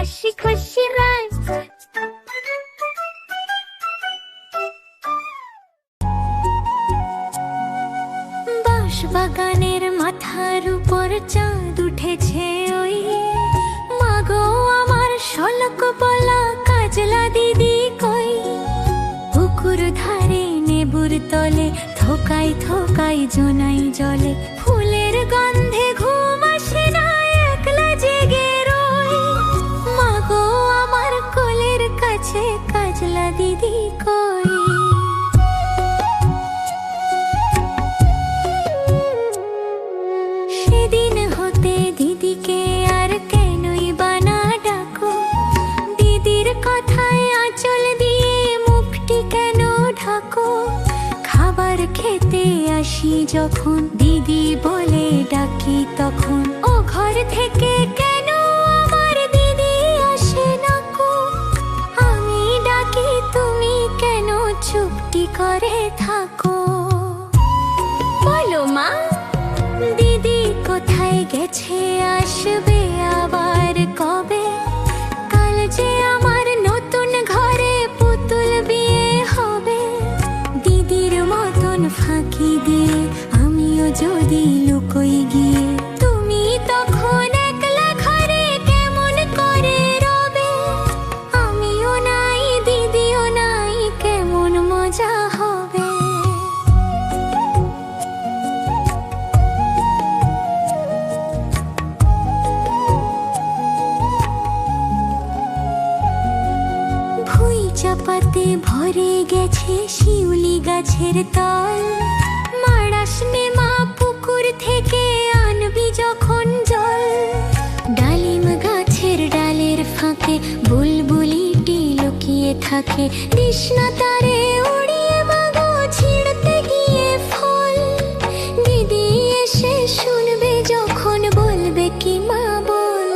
হাসি খুশি রাত। বাঁশবাগানের মাথার উপর চাঁদ উঠেছে ওই, মাগো আমার শলক বলা কাজলা দিদি কই। পুকুর ধারে নেবুর তলে থোকাই থোকাই জোনাই জলে, ফুলের গন্ধে ঘুম আসে না একলা জেগে রই। মাগো আমার কোলের কাছে কাজলা দিদি কই। সেদিন হতে দিদিকে আর কেনই বানা ডাকো, দিদির কথায় আঁচল দিয়ে মুখটি কেন ঢাকো। খাবার খেতে আসি যখন দিদি বলে ডাকি তখন, ও ঘর থেকে কেন আমার দিদি আসে না কো। আমি ডাকি তুমি কেন চুপটি করে থাকো। বলো মা, দিদি কোথায় গেছে আসবে আবার কবে। কাল যে আমার নতুন ঘরে পুতুল বিয়ে হবে। দিদির মতন ফাঁকি দিয়ে আমিও যদি লুকোই গিয়ে, তুমি তখন একলা ঘরে কেমন করে রবে। আমিও নাই দিদিও নাই, কেমন মজা হবে। ভুই চাপাতে ভরে গেছে শিউলি গাছের তল। মাড়াসনে মা পুকুর থেকে আনবি যখন জল। ডালিম গাছের ডালের ফাঁকে বুলবুলিটি লুকিয়ে থাকে। কৃষ্ণা তারে উড়িয়ে মাগো ছিঁড়তে গিয়ে ফল। দিদি এসে শুনবে যখন বলবে কি মা বল।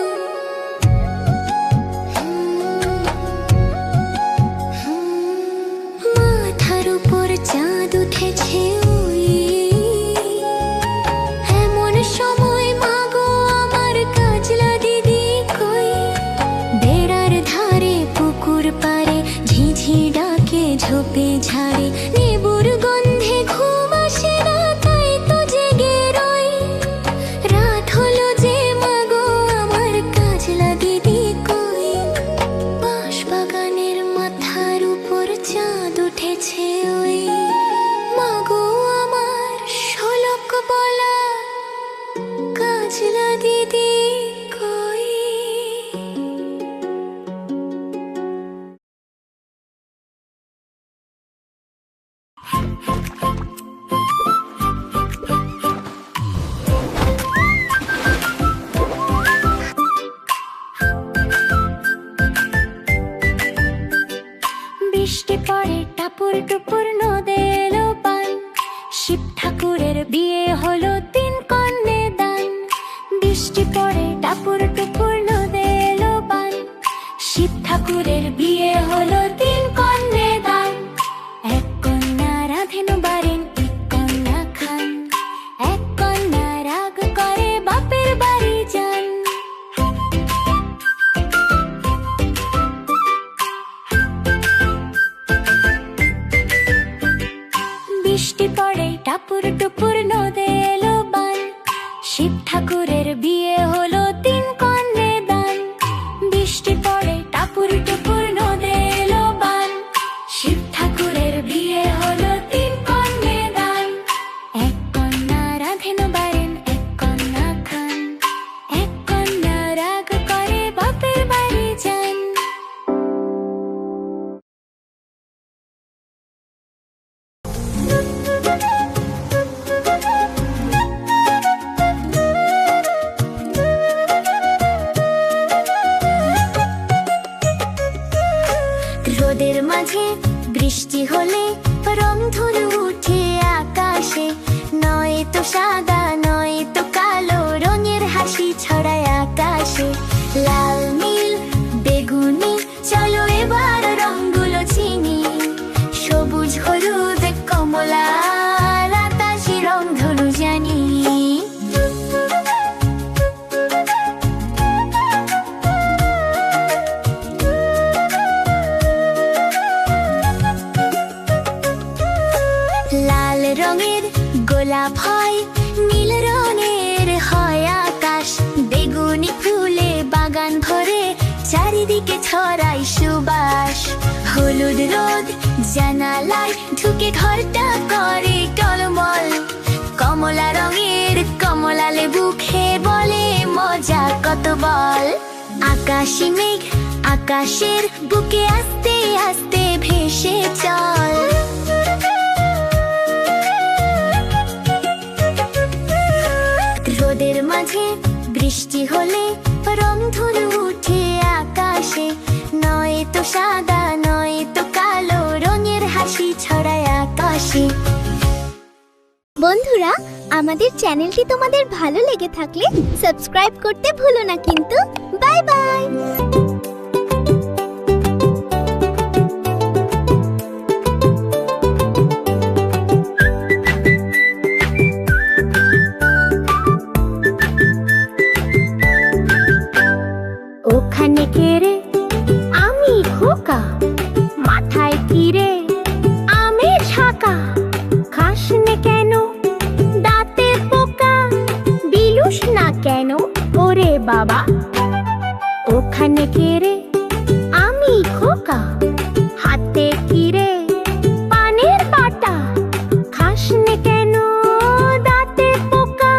মাথার উপর চাঁদ উঠেছে ওই, এমন সময় মাগো আমার কাজলা দিদি কই। বেড়ার ধারে পুকুর পারে ঝিঝি ডাকে ঝোপে ঝাড়ে। নেবুর গন্ধে ঘুম আসে না তাই তো জেগে রই। রাত হলো যে মাগো আমার কাজলা দিদি কই। বাঁশবাগানের মাথার উপর চাঁদ উঠেছে ওই, মাগো আমার শলক বলা কাজলা দিদি কই। বৃষ্টি পড়ে টাপুর টুপুর নদে এলো পান। শিব ঠাকুরের বিয়ে হলো 3 কন্যে দান। বৃষ্টি পড়ে টাপুর টুপুর নদে এলো পান। শিব ঠাকুরের বিয়ে হলো 3 কন্যে দান। এক কন্যা রাধেন বারেন, এক কন্যা খান। এক কন্যা রাগ করে বাপের বাড়ি যান। বৃষ্টি পড়ে টাপুর টুপুর নদে এলো বান। শিব ঠাকুরের বিয়ে হলো 3 কন্যে দান। বৃষ্টি পড়ে টাপুর টুপুর নদে এলো বান। শিব ঠাকুরের বিয়ে হলো 3 কন্যে দান। এক কন্যা রাধেন বারেন, এক কন্যা খান। এক কন্যা রাগ করে বাপের বাড়ি যান। রোদের মাঝে বৃষ্টি হলে রংধনু উঠে আকাশে। নয় তো সাদা নয় তো কালো রঙের হাসি ছড়ায় আকাশে। লাল নীল বেগুনি চলো এবার রঙগুলো চিনি। সবুজ হলুদ কমলা বাতাসি রংধনু জানি। গোলাপ হয় নীল রঙের হয় আকাশ, বেগুনি ফুলে বাগান ভরে চারিদিকে ছড়াই সুবাস। হলুদ রোদ জানালায় ঢুকে ঘরটা করে টলমল, কমলা রঙের কমলা লেবু খেয়ে বলে মজা কত বল। আকাশি মেঘ আকাশের বুকে আস্তে আস্তে ভেসে চল। রোদের মাঝে বৃষ্টি হলে রংধনু উঠে আকাশে, নয় তো সাদা নয় তো কালো রঙের হাসি ছড়ায় আকাশে। বন্ধুরা, আমাদের চ্যানেলটি তোমাদের ভালো লেগে থাকলে সাবস্ক্রাইব করতে ভুলো না কিন্তু। Bye bye. ওখানে কে রে? আমি খোকা। মাথায় কি রে? আমের ঝাঁকা। খাস নে কেন দাঁতে পোকা? বিলুস না কেন ওরে বাবা? ওখানে কে রে? আমি খোকা। হাতে কি রে? পানের পাতা। খাস নে কেন দাঁতে পোকা?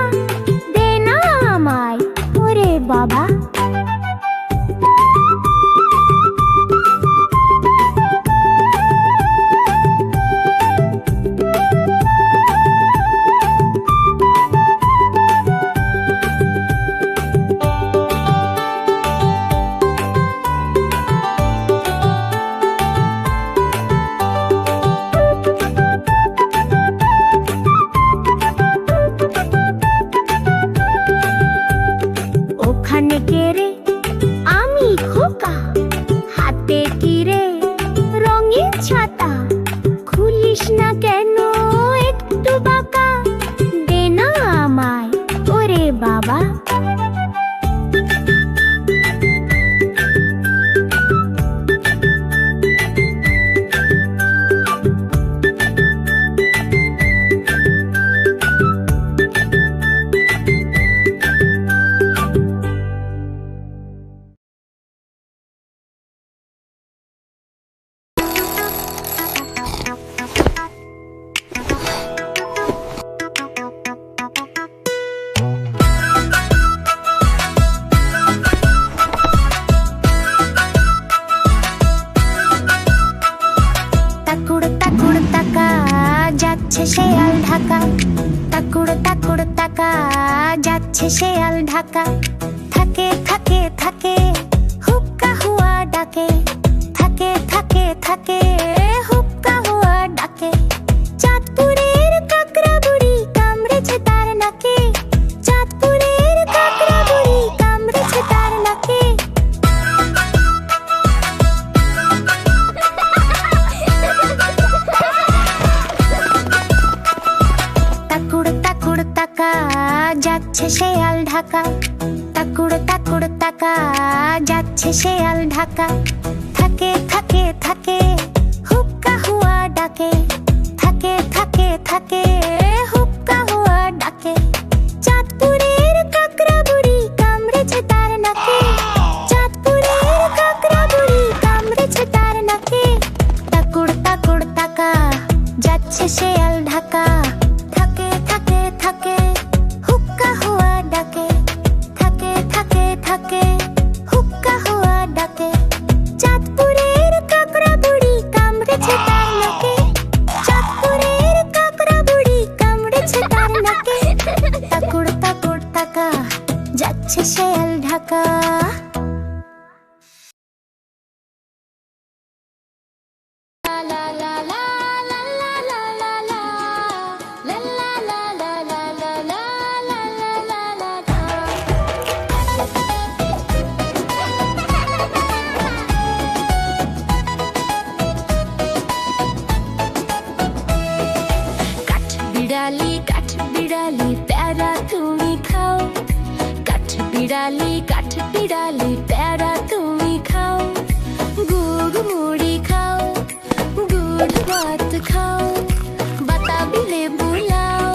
দে না আমায় ওরে বাবা। ওখানে কে রে? আমি খোকা। হাতে কি রে? রঙের ছাতা। খুলিস না কেন একটু বাঁকা? দে না আমায় ওরে বাবা। যাচ্ছে শেয়াল ঢাকা। তাকুড় তাকুড় তাকা যাচ্ছে শেয়াল ঢাকা। থাকে থাকে থাকে হুক্কা হুয়া ডাকে। থাকে থাকে থাকে হুক্কা হুয়া ডাকে। চাঁদপুরের কাকড়া বুড়ি কামড়েছে তার নাকে। চাঁদপুরের কাকড়া বুড়ি কামড়েছে তার নাকে। তাকুড় তাকুড় তাকা যাচ্ছে শেয়াল ঢাকা। তাকুড় তাকুড় তাকা যাচ্ছে শেয়াল ঢাকা। থাকে থাকে থাকে হুক্কা হুয়া ডাকে। থাকে থাকে থাকে হুক্কা হুয়া ডাকে। চাঁদপুরের কাকড়া বুড়ি কামড়েছে তার নাকে। চাঁদপুরের কাকড়া বুড়ি কামড়েছে তার নাকে। তাকুড় তাকুড় তাকা যাচ্ছে শেয়াল ঢাকা। থাকে থাকে থাকে হুক্কা হুয়া ডাকে। থাকে থাকে থাকে হুক্কা হুয়া ডাকে। চাঁদপুরের কাকড়া বুড়ি কামড়েছে তার নাকে। চাঁদপুরের কাকড়া বুড়ি কামড়েছে তার নাকে। তাকুড় তাকুড় তাকা যাচ্ছে শেয়াল ঢাকা। কাঠবিড়ালি প্যারা তুমি খাও। কাঠবিড়ালি প্যারা তুমি খাও। গুড় মুড়ি খাও, গুড় ভাত খাও। বাতাবি লেবু লাও,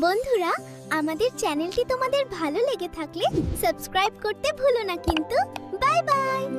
বন্ধুরা, আমাদের চ্যানেলটি তোমাদের ভালো লেগে থাকলে সাবস্ক্রাইব করতে ভুলো না কিন্তু। Bye bye.